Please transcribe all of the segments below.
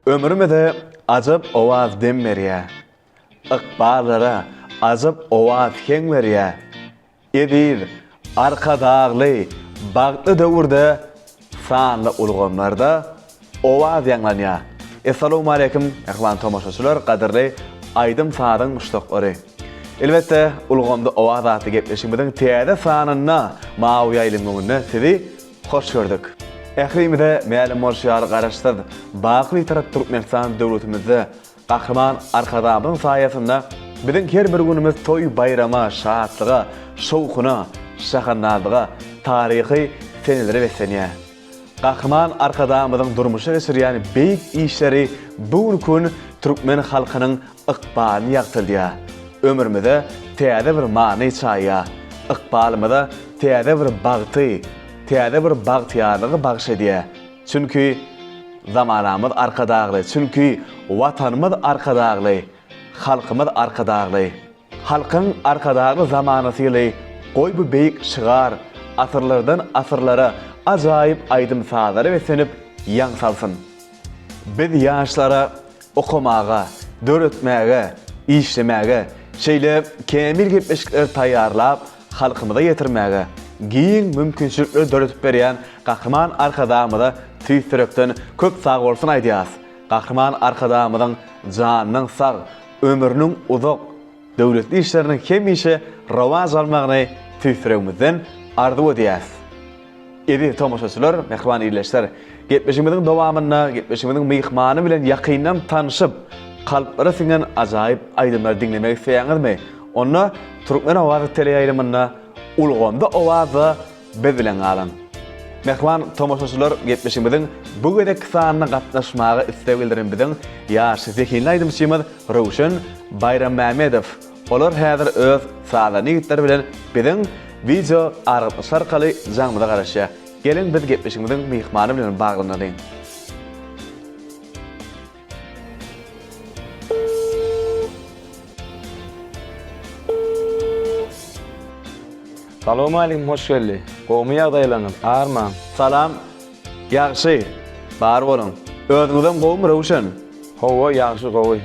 Ömrümde acap ovaz dem veriye, ıkballara acap ovaz hen veriye. Edir, arkadağlı, bağlı döwürde, sanlı ulgamlarda ovaz yanlanya. Assalamu alaikum, ehvan tomoşaçylar, qadirli Aydym Sadyň muştaklary. Elbette, ulgamda ovaz atı gepleşimiziň täze sanyna mawy ýaýlymyny sizi hoş gördük. Ährimide mälim bolşýar garaşdyrdy. Baky literat Türkmenistan döwletimizde gahrman arkadaşlaryň saýasynda biziň her bir günimiz toy bayrama, şatlyga, şowkuna, şahannadyga, taryhy senelere besenýär. Gahrman arkadaşlaryň durmuşy geçirýän beýik işleri bu gün Türkmen halkynyň ykbalyny ýagtyrýar. Ömrümizde täze bir many çaýýar. Ykbalymyza täze bir bagty, täze bir bagtýarlygy bagş edýär. Çünki zamanamyz arkadagly, çünki watanymyz arkadagly, halkymyz arkadagly. Halkyň arkadagly zamanasyly goý bu beýik şygar asyrlardan asyrlara ajaýyp aýdym saýlary besenip ýaňsalsyn. Biz ýaşlara okumaga, döretmäge, işlemäge, şeýle kemil gepleşikler taýýarlap halkymyza ýetirmäge giň mümkinçilikler döretip berýän gahrman arkadaşymyza tüýsürekden köp sag bolsun aýdýas. Gahrman arkadaşymyzyň janynyň sag, ömrüniň uzak, döwletli işleriniň hemişe rawaj almagyny tüýsüregimizden arzuw edýäs. Edi tomoşaçylar, mehman ýerleşler, gepleşigimiziň dowamyna, gepleşigimiziň mehmany bilen ýakyndan tanyşyp, kalplara singen ajaýyp aýdymlar dinlemek isleýäňizmi? Onda Türkmen owazy teleýaýlymyna ulgamda owazy biz bilen galan. Mehman tomoşaçylar, gepleşigimiziň bu gedek sanyna gatnaşmagy istek bildiren biziň ýaşy zekinli aýdymçymyz Rowşan Bayram Mämedow. Olar häzir öz saýany ýigitler bilen biziň video argaly arkaly jaňlyda garaşýar. Gelin biz gepleşigimiziň mehmany bilen baglanyň. Salamu aleykum, hoş geldi. Gomy ýagdaýlaryň, arman. Salam, ýagşy, bar bolun. Özüňizden gowum Rowşan. Howa ýagşy gowy.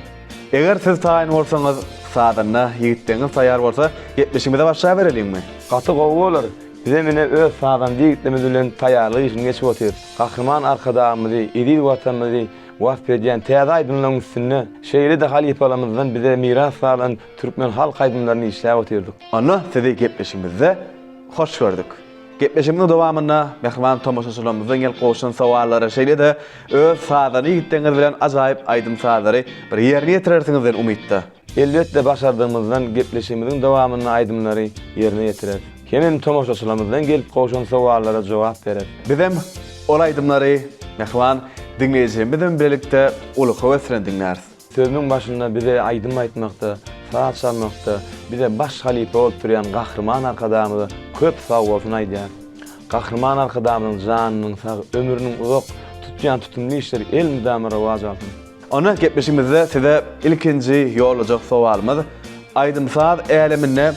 Eger siz taýyn bolsaňyz, sadyna ýigitleňiz taýýar bolsa, gepleşigimize başlaýa berelimmi? Gaty gowy bolar. Bize mene öz sadan ýigitlerimiz bilen taýýarlyk işini geçip otyr. Gahrman arkadaşymyzy, edil watanymyzy wagt berýän täze aýdymlaryň üstüne şeýle de halipalarymyzdan bize miras salan Türkmen halk aýdymlaryny işläp otyrdyk. Onu sizi gepleşigimizde hoş gördük. Gepleşigimiziň dowamyna mehman tomoşaçylarymyzdan gel goşan sowallary şeýle de öz sadany ýigitleňiz bilen ajaýyp aýdym saýlary bir ýerine ýetirersiňizden umytda. Elbetde başardığımızdan gepleşigimiziň dowamyny aýdymlary ýerine ýetirer. Kemen tomoşaçylarymyzdan gelip goşan sowallara jogap berer. Bizem ol aýdymlary mehman dinleýijimizden birlikde ulugy wesren dinlär. Sözüň başynda bize aýdym aýtmakda, saat çalmakda, bize baş halipa bolup durýan gahrman arkadaşymyza köp sag bolsun aýdýar. Gahrman arkadaşymyň janynyň sag, ömrüniň uzak tutýan tutumly işleri el müdäme rawaj alsyn. Ona gepleşigimizde size ilkinji ýolajak sowalymyz aýdym saat äleminde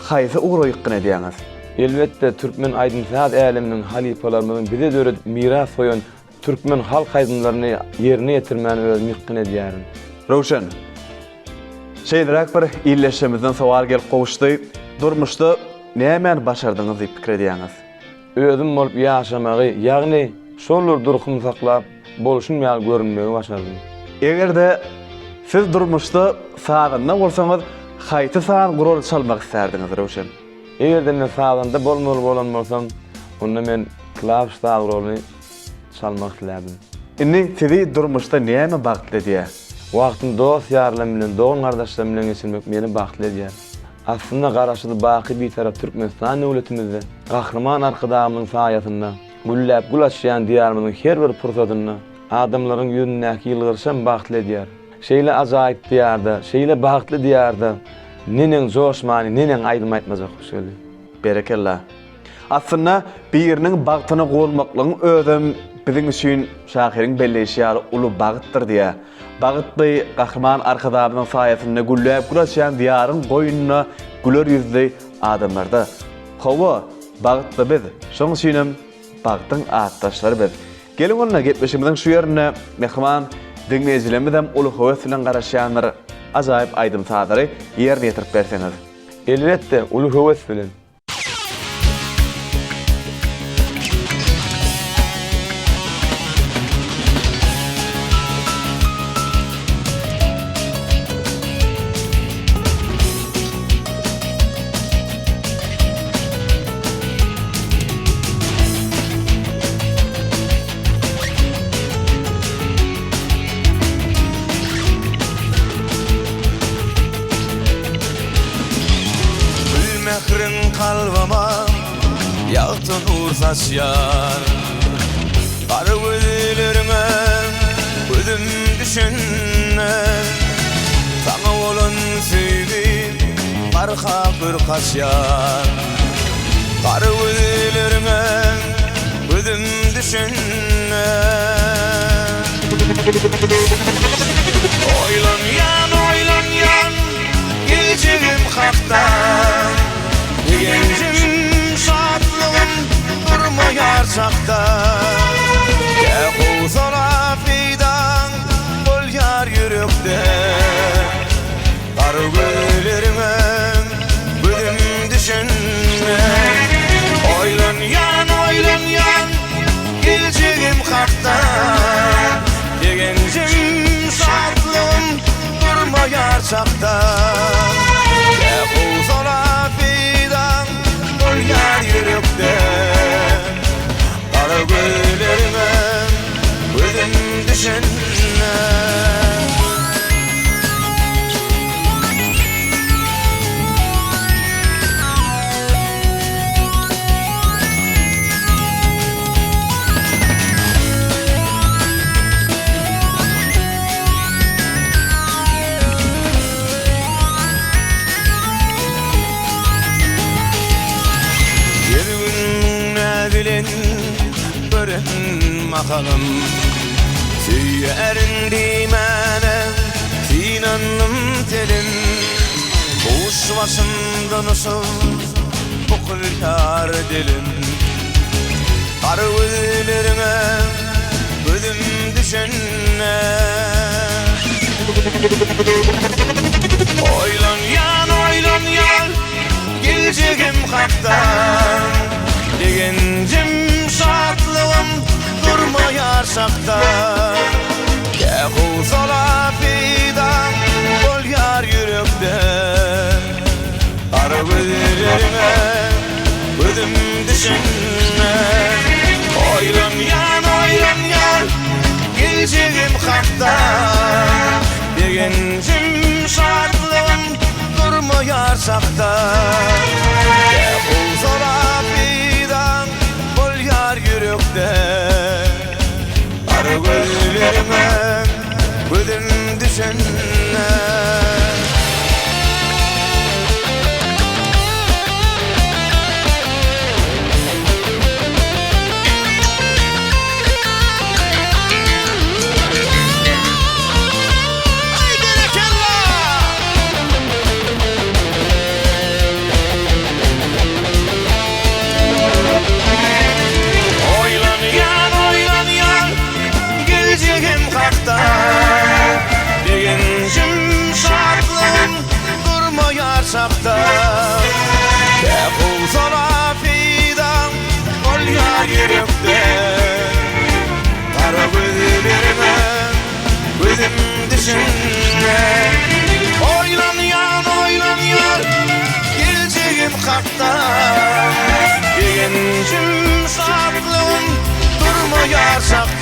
haýsy ugraýyk edýäňiz? Elbetde Türkmen aýdym saat äleminiň halipalarymyň bize döret miras goýan Türkmen halk aýdymlaryny ýerine ýetirmäni öz mümkin edýär. Rowşan, şeýdirak bir ýerleşmemizden sowal gelip gowuşdy. Durmuşda näme başardyňyz diýip pikir edýäňiz? Özüm bolup ýaşamagy, ýagny şolur durkum saklap bolşun ýal görünmegi başardym. Egerde siz durmuşda sagyna bolsaňyz, haýsy saat gurul çalmak islerdiňiz Rowşan? Egerde men saganda bolmaly bolan bolsam, onda men klawiş saat guruluny çalmak dilädim. Inni sizi durmuşda näme bagtly diýär? Wagtym dost ýarlarym bilen, dogan gardaşlarym bilen geçirmek meni bagtly edýär. Aslında garaşyly baky bir tarap Türkmenistan döwletimizde gahrman arkadamyň saýatynda gülläp gulaşýan diýarymyň her bir pursatyny adamlaryň ýönündäki ýylgyrşan bagtly edýär. Şeýle ajaýyp diýarda, şeýle bagtly diýarda nenen joşmany, nenen aýdym aýtmajak şöyle. Berekellah. Aslında birinin bagtyny golmaklaryň özüm biziň üçin şahiriň belleşýär uly bagtdyr diýär. Bagtly gahrman arkadamyň saýatynda gülläp gulaşýan diýaryň goýunyna güler ýüzli adamlarda. Hawa bagtly biz, şoň üçinem bagtyň atdaşlary biz. Gelin onunla gepleşimizden şu yerine mehman dinleyijilerimizden uly höwes bilen garaşýanlar ajaýyp aýdym sadary ýerine ýetirip berseňiz. Elbetde uly höwes bilen. Mehrin kalbama yağtın uğur saçyar Karı gözlerime gözüm düşünme Sana olan sevdim karka bir kaşyar Karı gözlerime gözüm düşünme Oylan yan geleceğim haktan Gencim şadlığım durmayar çakta Yahu sana fidan bol yar yürekte Karı güllerime gözüm düşünme Oylan yan geleceğim hakta Gencim şadlığım durmayar çakta Yahu sana fidan bol yar yürekte Kara güllerime gözüm düşünme Makalım Süyerin dimene Sinanım telin Kuş başımda nasıl Okul yar dilim Karı gözlerine gözüm düşünme Oylan yan geleceğim haktan Gencim şadlığım durmayar şakta Yahu sana fidan bol yar yürekte Karı gözlerime gözüm düşünme Oylan yan geleceğim hakta Gencim şadlığım durmayar şakta Yahu sana fidan bol yar yürekte Karı gözlerime gözüm düşünme Gencim şadlığım durmayar çakta Yahu sana fidan bol yar yürekte Kara gözlerime gözüm düşünme Oylan yan geleceğim hakta Gencim şadlığım durmayar çakta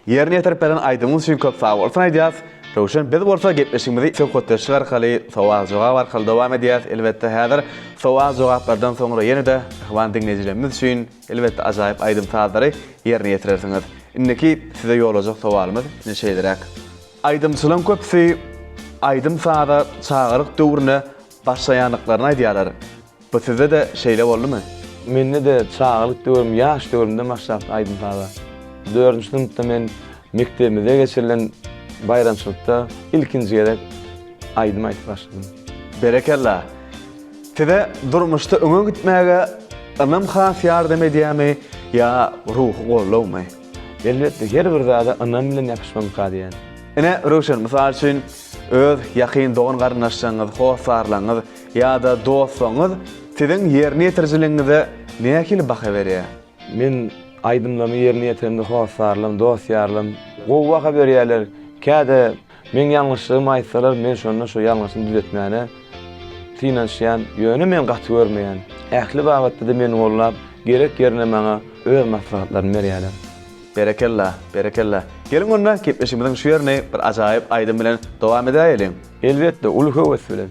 Yerine yetirip beren aydymyz üçin köp sag bolsun aýdýas. Rowşan biz bolsa gepleşigimizi söhbetleşik arkaly sowal-jogap arkaly dowam edýäs. Elbetde häzir sowal-jogaplardan soňra ýene-de ihwan dinleyijilerimiz üçin elbetde ajaýyp aýdymsazlary yerine ýetirersiňiz. Indiki size ýolajak sowalymyz neşeýdirek? Aýdymçylyň köpsi aýdymsaza çağırık döwrüne başlaýanlyklaryny aýdýarlar. Bu sizde de şeýle boldumy? Mende de çağlık döwrüm, ýaş döwrümde başlap aýdymsaza. 4-nji synpda men mektebimize geçirilen bayramçylykda ilkinji gerek aýdym aýtyp başladym. Berekella. Size durmuşda öňe gitmäge anam has ýardam edýärmi ýa ruhy gollawmy? Elbetde her bir zada anam bilen ýapyşmam kadiýan. Ene Rowşan mysal üçin öz ýakyn dogan garyndaşlaryňyz, howsarlaryňyz ýa-da dostlaryňyz siziň ýerine ýetirjiligiňize näkili baha berýär? Men aýdymlamy ýerine ýetirende howsarlarym, dostlarym gowy baha berýärler. Käde men ýalňyşlygymy aýtsalar, men şondan şu ýalňyşyny düzeltmäne finansiýan ýöne men gaty görmeýän. Ähli bagatda da men gollap gerek ýerine maňa öz maslahatlarymy berýärler. Berekella, berekella. Gelin onda kepleşimizin şu yerine bir ajaýyp aýdym bilen dowam edäýelim. Elbetde uly höwes bilen.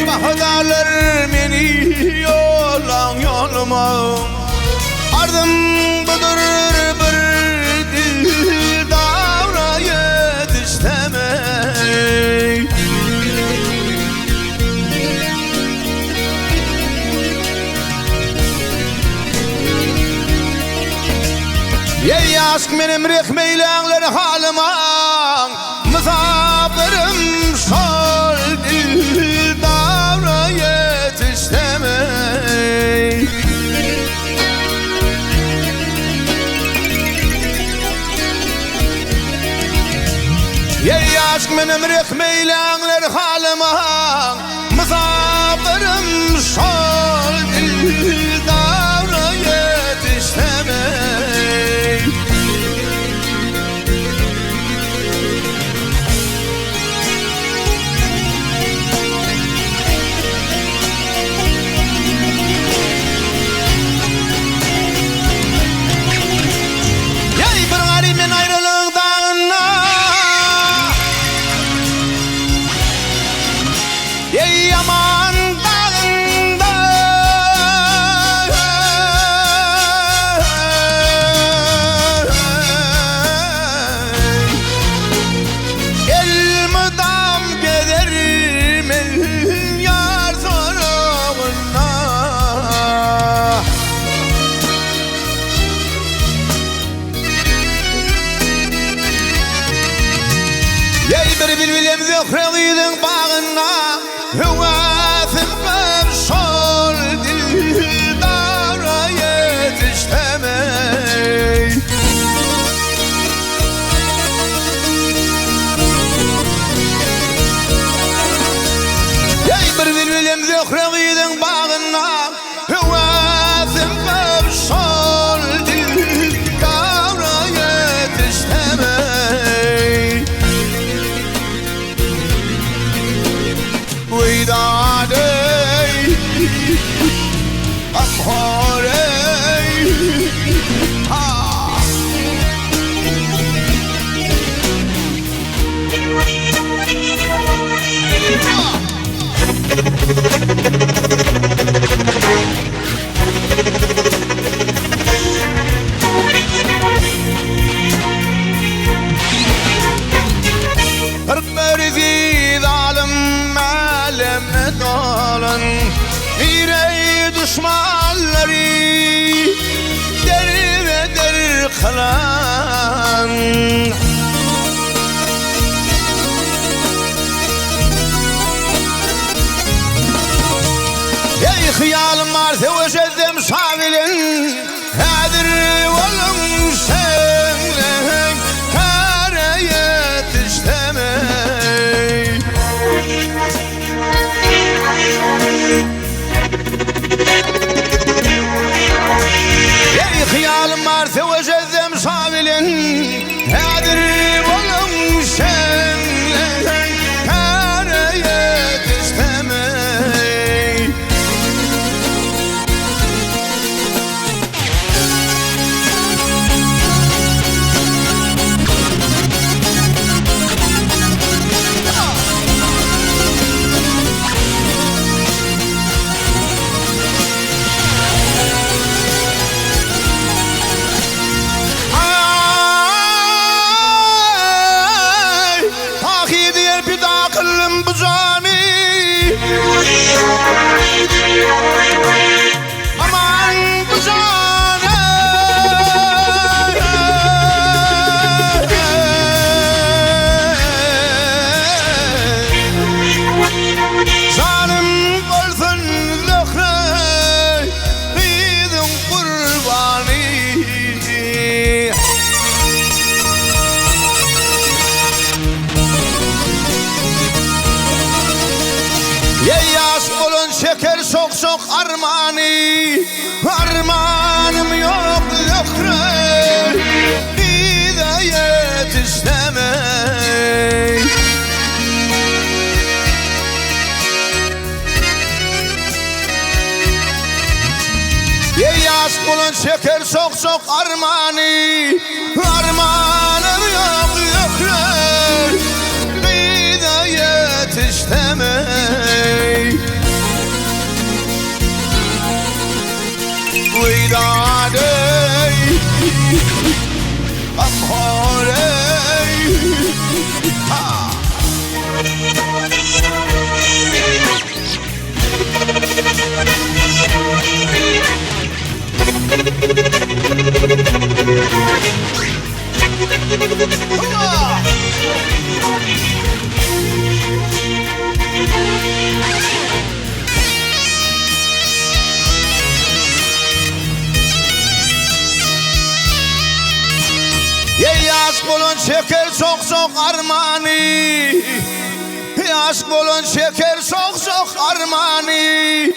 Bahadarlar meni yolan yoluma ardım budur bir davra yetiştemey Ey aşk benim rehmeylenler halıma Mızablarım şol davra yetiştemey Ey aşk benim rehmeylenler halıma Mızablarım şol davra yetiştemey Zöhreliydin bağına Hüvasim ben şol dildara yetiştemey Ey bir bilbilim zöhreliydin bağına Hüvasim ben şol dildara yetiştemey Widadey Amhorey Ha Örtmerizi zalim alemne dolan İrey düşmanları derveder kılan Ey hıyalım var seveceğim şavilin Hadir oğlum senle kare yetiştemey توجذم صابلن هادري ولم شن كان يتستمع aman buzana zalim olsun zöhre gidin kurbani Yeyas olun şeker sok sok armani Armanım yok zöhre Hidayet istemek Yeyas olun şeker sok sok armani Armanım yok zöhre Hidayet istemek Widadey Amhorey Ha Aşk olun şeker sok sok armani Aşk olun şeker sok sok armani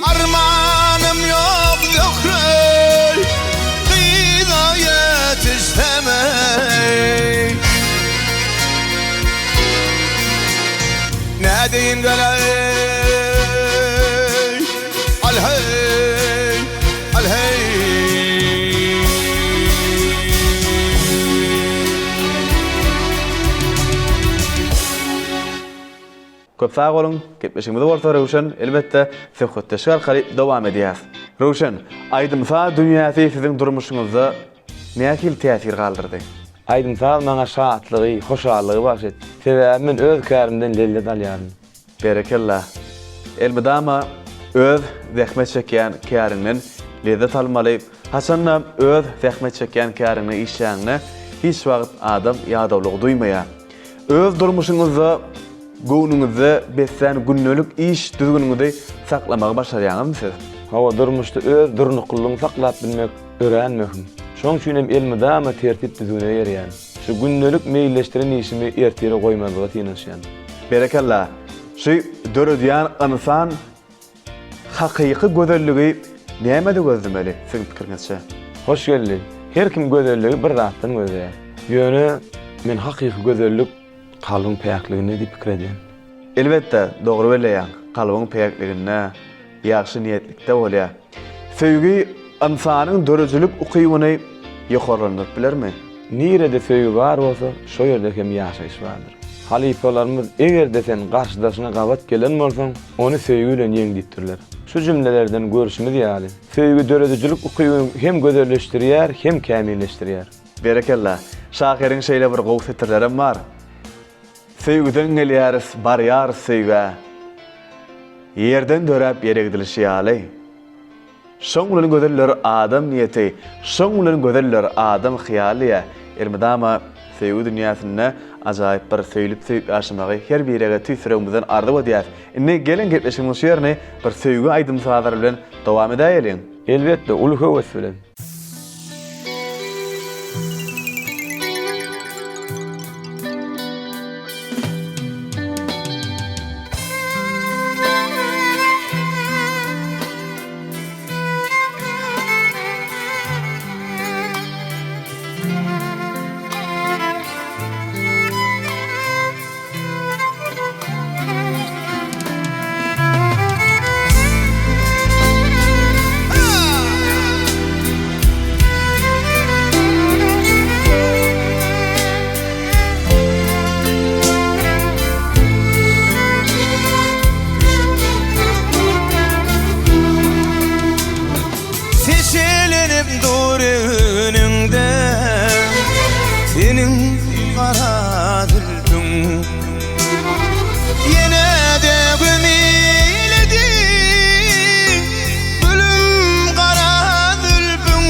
Armanım yok zöhre Hidayet istemek Ne diyeyim deley Alhey Alhey Köp sağ olun. Gepleşigimiz bolsa Rowşen elbetde söhbetdeşi arkaly dowam edýäs. Rowşen, aýdymsa dünýäsi siziň durmuşyňyzda nähil täsir galdyrdy? Aýdymsa maňa şatlygy, hoşallygy başyt. Sebäbi men öz kärimden lellet alýarym. Berekellah. Elbidama öz zähmet çekýän kärinden lezzet almaly. Haçanam öz zähmet çekýän kärini işäňne hiç wagt adam ýadawlyk duýmaýar. Öz durmuşyňyzda Gonuňyzda beslen günnölük iş düzgünüňizi saklamagy başarýaňyzmysyz? Hawa durmuşda öz durnuklygyny saklap bilmek öğrenmekim. Şoň üçin hem elmi dama tertip düzgüne ýerýän. Şu günnölük meýilleşdiren işimi ertire goýmadyga tynşýan. Berekellah. Şu döredýän insan hakyky gözelligi näme de gözlemeli siziň pikiriňizçe? Hoş geldi. Her kim gözelligi bir zatdan gözleýär. Ýöne men hakyky gözellik kalbyň peýakligine diýip pikir edýän. Elbetde dogry belleýän. Kalbyň peýakligine ýaxşy niýetlikde bolýar. Söýgi insanyň dörejilik ukybyny ýokarlandyryp bilermi? Nirede söýgi bar bolsa, şo ýerde hem ýaşaýyş bardyr. Halifalarymyz eger sen garşydaşyna gabat gelen bolsaň, ony söýgi bilen ýeňditdirler. Şu jümlelerden görüşimiz ýaly. Söýgi dörejilik ukybyny hem gözelleşdirýär, hem kämilleşdirýär. Berekellah. Şahiriň şeýle bir gowy setirlerim bar. Söýgüden gelýäris, barýar söýgä. Yerden döräp ýere gidilýär. Şoň bilen gözeller adam niýeti, şoň bilen gözeller adam hyýaly. Ermedama söýgü dünýäsinde ajaýyp bir söýlüp ýaşamagy her birege tüýsüregimizden ardy bolýar. Indi gelen gepleşigimiz şu ýerine bir söýgü aýdymsazlar bilen dowam edäýeliň. Elbetde ulu höwes bilen. senin kara zülfün. Yine de gömüledi gülüm kara zülfün.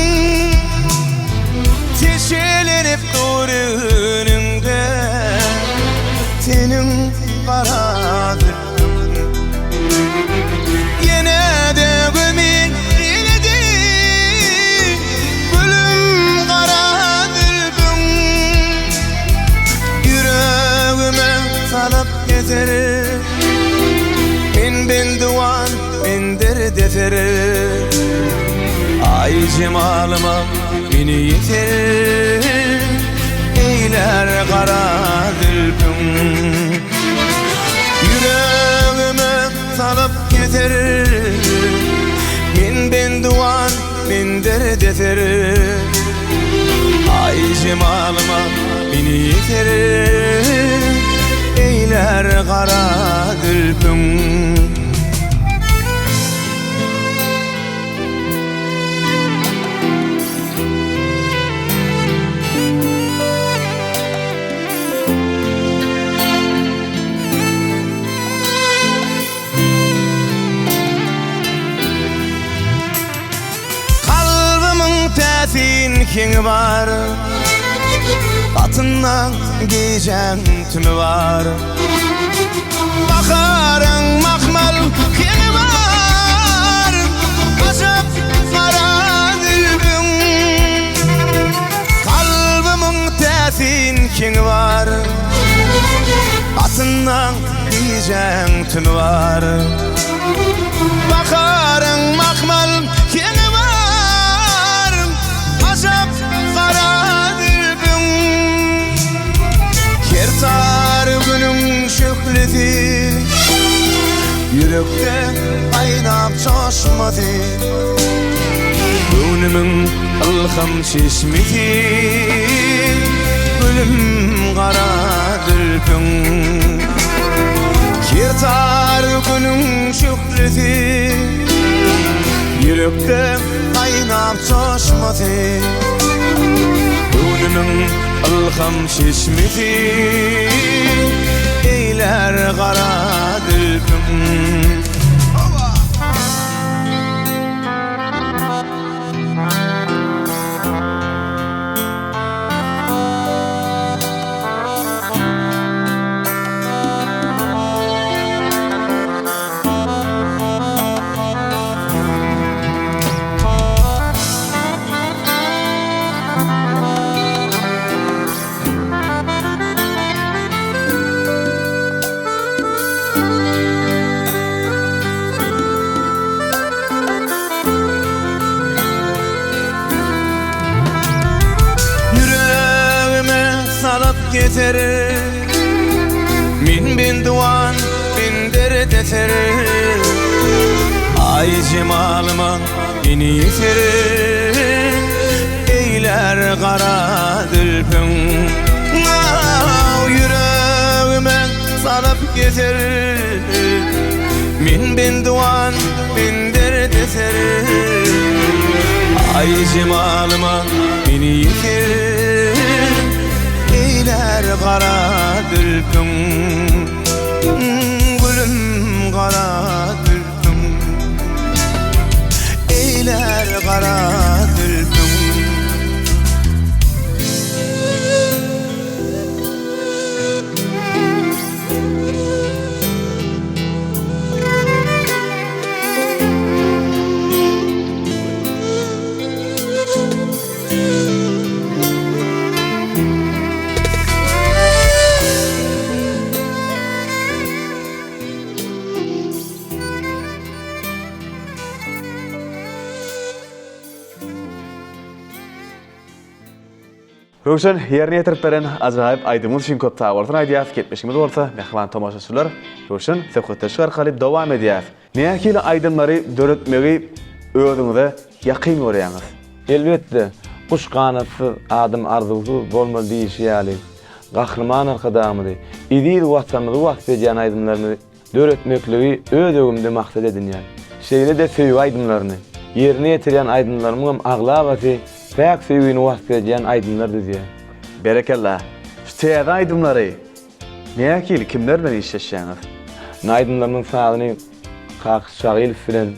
Teşelenip dur önümde senin kara zülfün. Yine de gömüledi gülüm kara zülfün. Yüreğime salıp gezerim ben duan bendir deferim. Ay cemalıma beni yitirir eyler kara zülfün. Yüreğime salıp gezerim ben duan bendir deferim. Ay cemalıma beni yitirir eyler kara zülfün. Kalbimin tesin kini var, batından giyeceğim tümü var. Bakarın makmal kini var, acap kara zülfün. Kalbimin tesin kini var, batından giyeceğim tümü var. Bakarın makmal kini var, acap kara zülfün. Kertar günün şöhleti yürekte kaynap coşmadı. Gönlümün ılgım çeşmeti gülüm kara zülfün. Kertar günün şöhleti yürekte kaynap coşmadı. Gönlümün ılgım çeşmeti eyler kara zülfün. Gezerim ben duan bendir deterim. Ay cemalıma beni yitirir eyler kara zülfün. Yüreğime salıp gezerim ben duan bendir deterim. Ay cemalıma beni yitirir eyler kara zülfün. Gülüm kara zülfün eyler kara zülfün. Röşen yerine yetirip beren azayip aydımız için köp tağırtın aydiyaf ketmişimiz olsa mehvan tomaşaçılar Röşen söhbetleşik arkaly dowam edýär. Nähili aydymlary döretmegi özüňize ýakyn görýäňiz? Elbetde kuş kanatsız adam arzusu bolmaly diýişýäli. Gahrman arkadamydy. İdil watanly wagt edýän aydymlaryny döretmekligi özüňde maksat edinýär. Şeýle de söýüp aydymlaryny yerine ýetirýän aydymlarymyň aglabaty Fäk sevgini wagt edýän aydınlar düzýär. Berekellah. Şu teyze aydımları. Näkil kimler bilen işleşýäňiz? Naydınlarının sağını Kakşagil filan,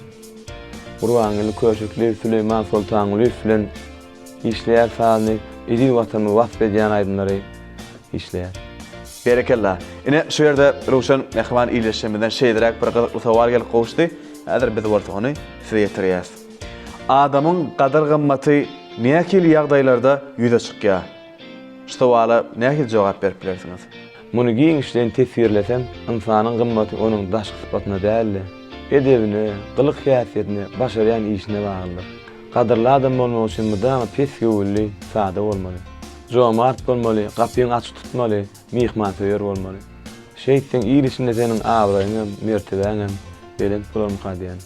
Urwanyl Köşükli, Süleyman Sultanyl filan işleýär sağını, iri watanı wasp edýän aydınlary işleýär. Berekellah. Ine şu ýerde Ruşan mehman iýleşmeden şeýdirek bir gyzykly sowal gelip gowuşdy. Häzir biz bolsany size ýetirýäs. Adamyň gadar gymmaty näkil ýagdaýlarda ýüze çykýar? Şu sowala näkil jogap berip bilersiňiz? Muny giňişden tesirlesem, insanyň gymmaty onuň daşky sypatyna däl, edebine, gylyk häsiýetine, başarýan işine baglydyr. Gadyrly adam bolmak üçin mudama pes göwülli, sada bolmaly. Jomart bolmaly, gapyny açyk tutmaly, mihmanpewer bolmaly. Şeýtden iýilişinde seniň abraýyň, mertebeň bilen bolmaly diýen.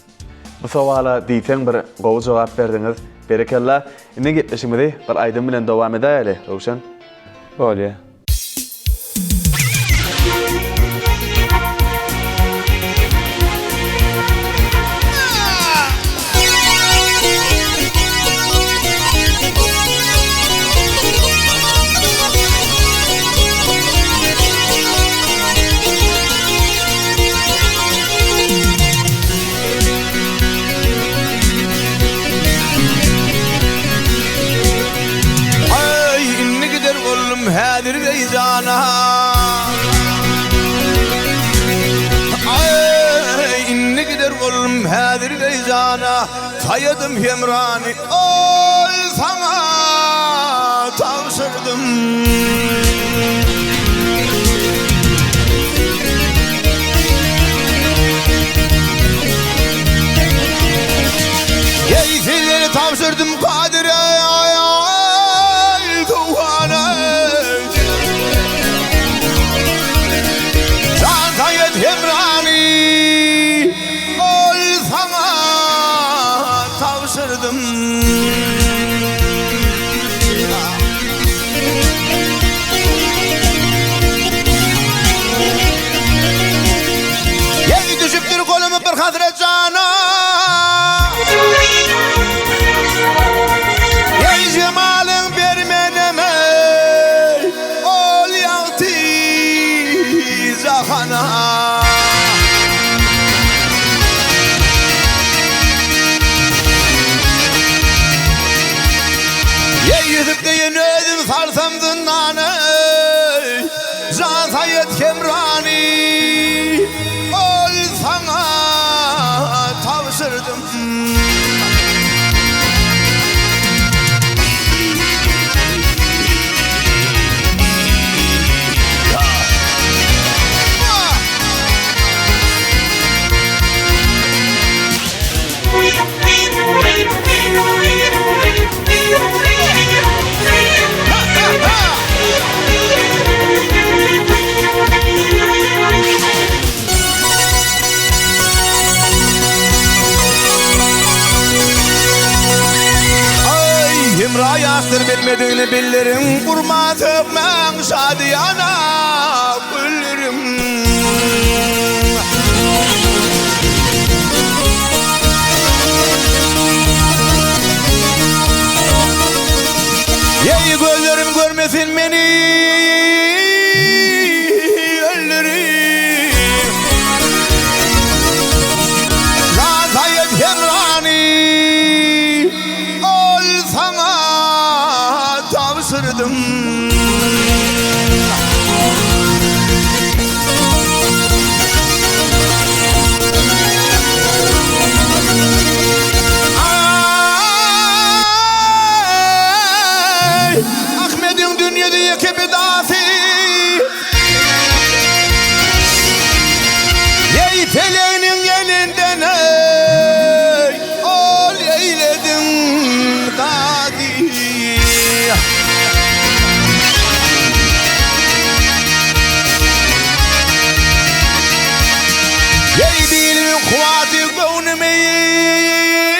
Bu sowala diýsen bir gowy jogap berdiňiz. Berekellah. Ine gitleşmedi bir aýdym bilen dowam edäýeli, Ruşan. Bolýar. Hädir deyjana ay inni gider bolum hädir deyjana tayadım hemrani oy sana tavşırdım Yeyseleri tavşırdım Kadir'e Hemrani ol sana tavşırdım Yey düşüptür kolumu bir hasret cana Yey cemalin bermeneme ol yaktı zahana Yüzüp de yeni ödüm sarsam zınnanı Can Sayyid Kemrani Ol sana tavşırdım Rayastır bilmediğini bilirim Kurmadım ben şadiyana güllerim Yey gözlerim görmesin beni öllerim Razayet Hemrani ol sana tavşırdım Ay Ahmet'in dünyada yeke bedası Yey feleğinin elinden ey ol eyledin dadi Yey bilin kuvatı gönümeyin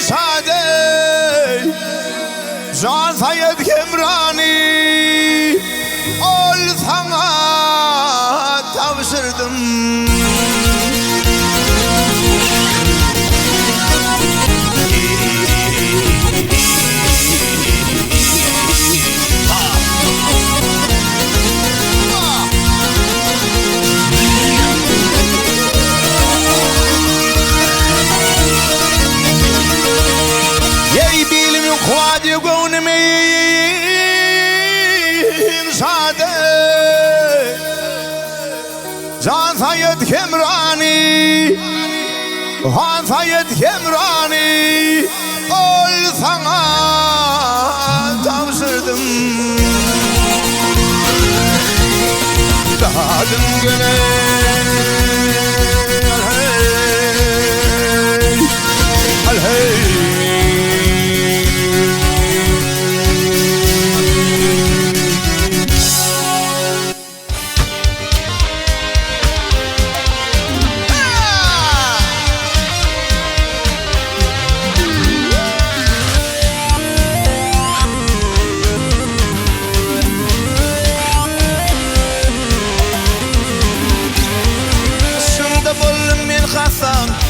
sade Can Sayyid Kemrani Sayed Kemrani Sayed Kemrani Ol sana tavsırdım Dadım gene Alhey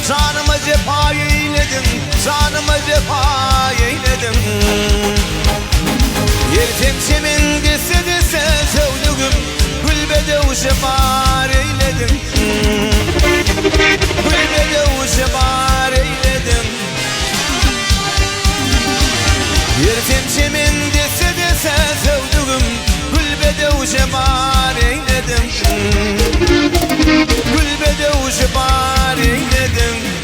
Canıma cefa eyledin, canıma cefa eyledin Yertim semin dese sevdugum Gülbede uşemar eyledin Gülbede uşemar eyledin Yertim semin dese sevdugum Gülbede uşemar eyledin Gülbede uşemar eyledin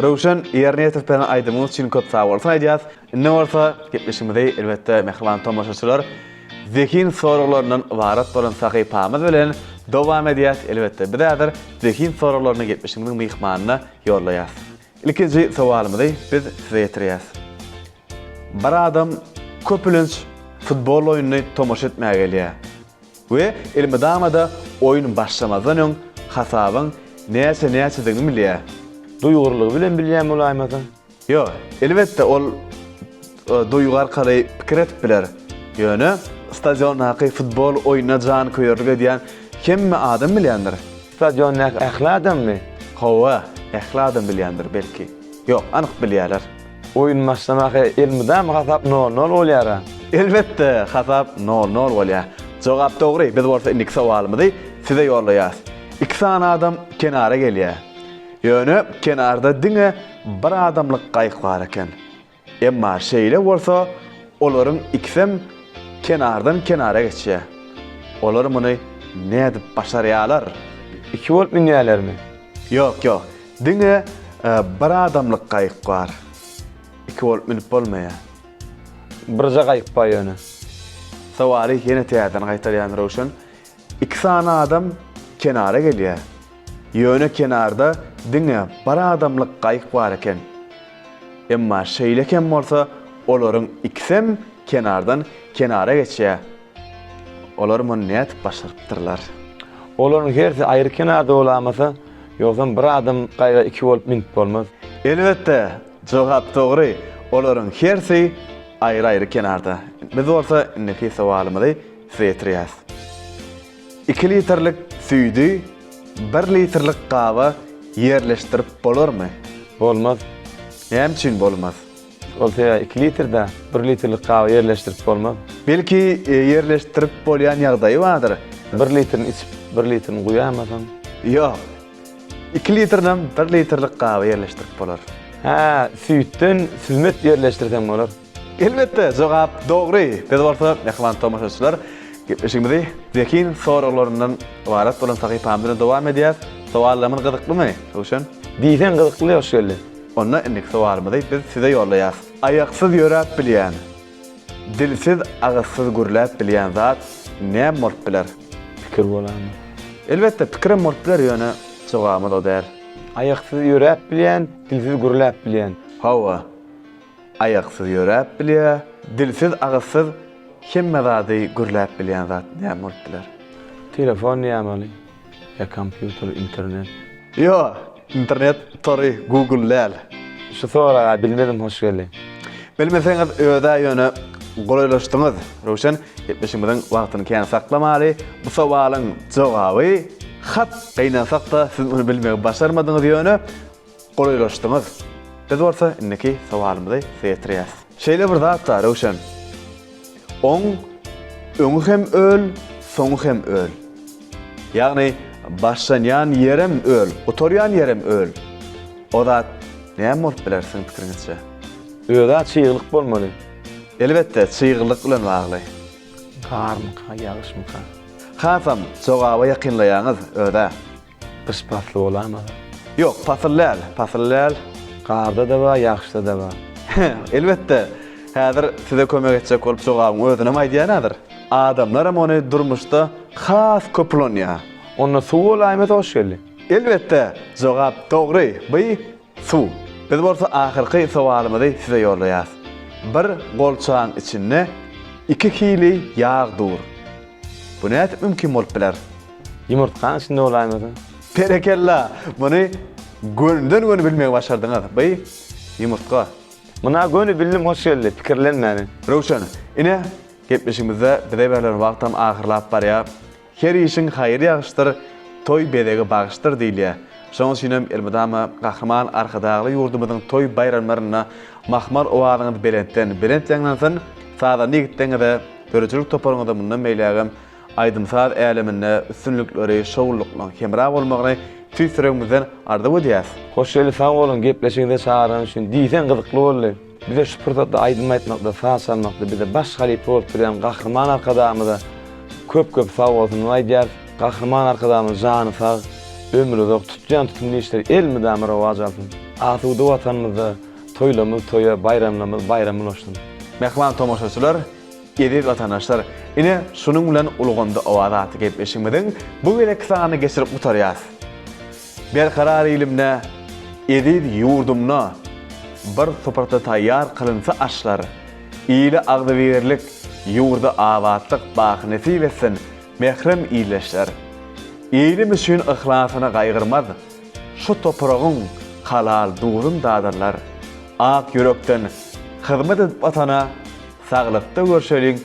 Rövşen Erniyetov bilen aýdymyz üçin köp sag bolsa aýdýas. Ne bolsa gepleşimizde elbetde mehriban tomoşaçylar zekin soraglaryndan ibarat bolan sahypamyz bilen dowam edýäs. Elbetde biräder zekin soraglaryny gepleşimiziň mehmanyna ýollaýas. Ilkinji sowalymyzy biz size ýetirýäs. Bir adam köpülünç futbol oyunyny tomaşa etmäge gelýär. We ilmidamada oyun başlamazdan öň hasabyň näçe-näçedigini bilýär. Duýgurlygy bilen bilýän bolaýmasyň. Yo, elbetde ol duýgu arkaly pikir etip biler. Ýöne stadion haky futbol oyuna jan koýarlygy diýen kemme adam bilýändir. Stadion ähli adammy? Hawa, ähli adam bilýändir belki. Ýok, anyk bilýärler. Oyun başlamagy ilmidam hasap 0-0 bolýar. Elbetde hasap 0-0 bolýar. Jogap dogry. Biz bolsa indik sowalymyzy size ýoldaýas. 2 sany adam kenara gelýär. Ýöne kenarda diňe bir adamlyk gaýyk bar eken. Emma şeýle bolsa, olaryň ikisem kenardan kenara geçýär. Olar muny nädip başarýarlar? 2 volt minýärlermi? Ýok, ýok. Diňe bir adamlyk gaýyk bar. 2 volt minip bolmaýar. Birja gaýyk bar ýöne. Sowary ýene täzeden gaýtarýan Rowşan. 2 sany adam kenara gelýär. Ýöne kenarda diňe bir adamlyk gaýyk bar eken. Emma şeýleken bolsa, olaryň ikisem kenardan kenara geçýär. Olar muny nädip başarypdyrlar? Olaryň hersi aýry kenarda bolamasa, ýoksa bir adam gaýga 2 volt minip bolmaz. Elbetde, jogap dogry. Olaryň hersi aýry-aýry kenarda. Biz bolsa näki sowalymyzy seýtirýäs. 2 litrlik süýdi 1 litrlik gawa ýerleşdirip bolarmy? Bolmaz. Näme üçin bolmaz? Olsa 2 litrda 1 litrlik gawa ýerleşdirip bolmaz. Belki ýerleşdirip bolýan ýagdaýy bardyr. 1 litrini içip 1 litrini guýamasan. Ýok. 2 litrdan 1 litrlik gawa ýerleşdirip bolar. Ha, süýtden süzmet ýerleşdirsen bolar. Elbetde, jogap dogry. Biz bolsa mehman tomaşaçylar gepleşigimizi zekin soralaryndan ibaret bolan sahypamyzda dowam edýär. Sowallarymyz gyzyklymy? Rowşan. Diýsen gyzykly hoş geldi. Onda indik sowalymyzy biz size ýoldaýas. Ayaksyz ýörep bilýän, dilsiz agasyz gürläp bilýän zat näme bolup biler? Pikir bolamy. Elbetde pikirim bolup biler ýöne jogamy da der. Ayaksyz ýörep bilýän, dilsiz gürläp bilýän. Hawa. Ayaksyz ýörep bilýär, dilsiz agasyz hemme zady gürläp bilýän zat näme bolup biler? Telefon ýamaly. Ya kompýuter, internet. Yo, internet tory Google läl. Şu soraga bilmedim hoş geldi. Bilmeseňiz öýde ýöne goýlaşdyňyz. Rowşan, gepleşigimiziň wagtyny kän saklamaly. Bu sowalyň jogaby hat gaýnasak da siz onu bilmegi başarmadyňyz ýöne goýlaşdyňyz. Biz bolsa inneki sowalymyzy seýtirýäs. Şeýle bir zat bar Rowşan. Öňü hem öl, soňu hem öl. Ýagny başlanýan ýerem öl, oturýan ýerem öl. O zat näme bolup bilersiň pikiriňizçe? Öýde çyýglyk bolmaly. Elbetde çyýglyk bilen bagly. Garmyka, ýagşmyka. Hasam jogaba ýakynlaýaňyz öýde. Pyspatly bolamy. Ýok, pasylläl. Garda da ba, ýagşda da ba. Elbetde. Häzir size kömek etjek bolup jogabyň özüne maýdýanadyr. Adamlar ony durmuşda has köplenýär. Onda suw bolaýmy hoş geldi. Elbetde, jogap dogry. Bu suw. Biz bolsa ahyrky sowalymyzy size ýoldaýas. Bir golçaň içinde 2 kili ýağ dur. Bu näme mümkin bolup biler? Ýumurtkaň içinde bolaýmy? Perekella. Muny gönden bilmegi başardyňyz. Bu ýumurtka. Muna gönü bildim hoş geldi. Pikirlenmäni. Rowşan, ine gepleşigimizde bize berilen wagtam ahyrlap barýar. Her işin haýyr ýagyşdyr, toy bedege bagyşdyr diýilýär. Şoň üçin elbetde gahrman arkadagly ýurdumyzyň toy bayramlaryna mahmal owalyny belentden sadan ýigitdeňde görüjülük toparyňda mundan meýlägem aýdymsaz äleminde üstünlükleri, şowluklar, hemra bolmagyny tüýsüregimizden arda edýäs. Hoş geldi sağ olun gepleşiginde çağıran üçin diýsen gyzykly boldy. Bize şu pırsatda aydınma etmekde, sağ salmakda, bize baş halife olup duran gahrman arkadamıza köp sağ olsun aýdýar. Gahrman arkadamız jany sağ, ömrü zok, tutjan tutumlu işler el müdamı rowaj alsın. Asuda watanymyzda toýlamyz toýa, bayramlarymyz bayram bolsun. Mehman tomaşaçylar, edip vatandaşlar, ine şunun bilen ulganda owazaty gepleşigimiziň bu welek sany geçirip mutarýas. Berkarar ilimne, edip ýurdumna bir soparta taýýar kılınsa aşlar, iyili agdyberlik, ýurda awatlyk baky nesip etsin, mehrem iyileşler. Iyili üçün ihlasına gaýgyrmaz, şu toprağın halal durun dadırlar. Ak yürekden hizmet edip atana sağlıkta görüşelim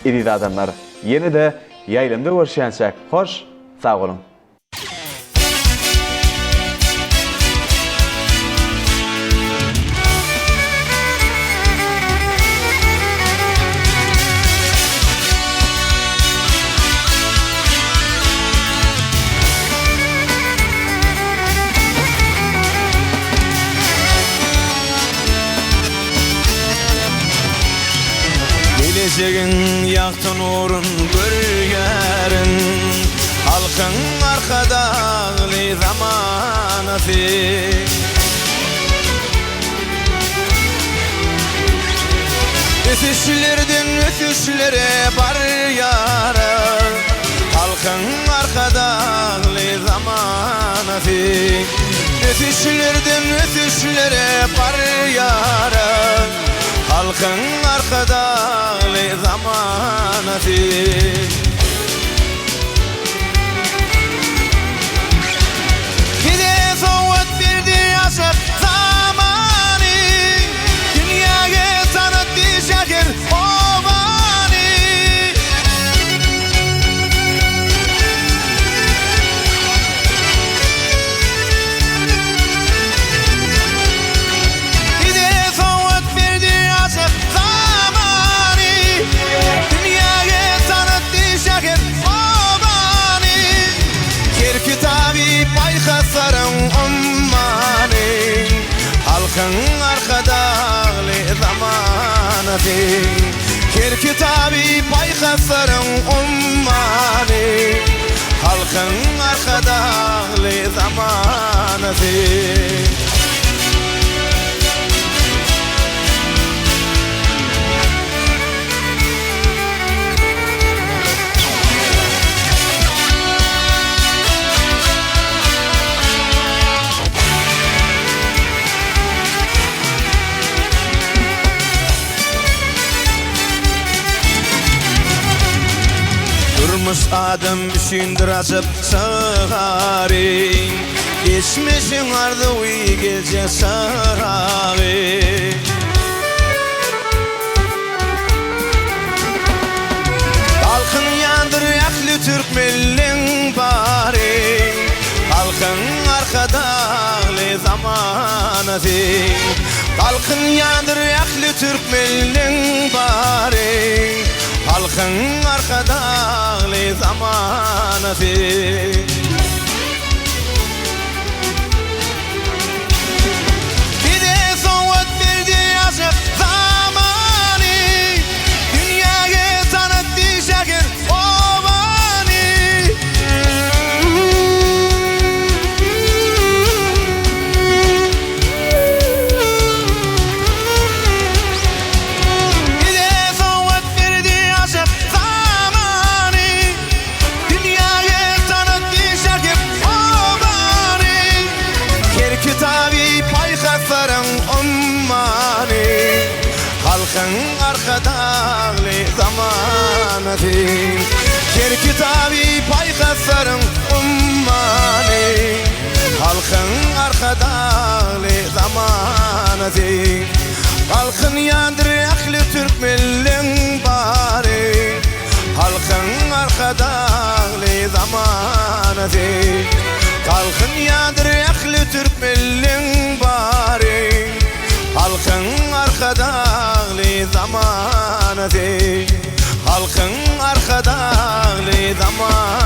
idi adamlar. Yeni de yayılımda görüşensek. Hoş, sağ olun. Geleceğin yaktı nurun görgerin, halkın arkadağı zamanatı. Ötüşlerden ötüşlere bar yara, halkın arkadağı zamanatı. Ötüşlerden ötüşlere bar yara, halkın arkadağı zamanatı. Gide soğut birdi yaşat zamanı, dünyaya sanatı şakir ovani. Gide soğut birdi yaşat zamanı, dünyaya sanatı şakir ovani. Her kitabı baykasarın ummani, halkın arkadağı zamanatı. Her kitabı baykasarın ummani, halkın arkadağı zamanatı. Durmuş adam düşündür açıp sığarı, geçmişin ardı uy gece sararı. Halkın yandır yaklı Türkmenlin bari, halkın arkadağı zamanatı. Halkın yandır yaklı Türkmenlin bari, halkın arkadağı zamanatı. Bir de soğut birdi yaşat zamanı, dünyaya sanatı şakir ovani. Bir de soğut birdi yaşat zamanı, dünyaya sanatı şakir ovani. Her kitabı paykasarın ummani, halkın arkadağı zamanatı. Her kitabı paykasarın ummani, halkın arkadağı zamanatı. Halkın yandır yaklı Türkmenlin bari, halkın arkadağı zamanatı. Halkın yandır yaklı Türkmenlin bari, halkın arkadağı zamanatı. Halkın arkadağı zamanatı.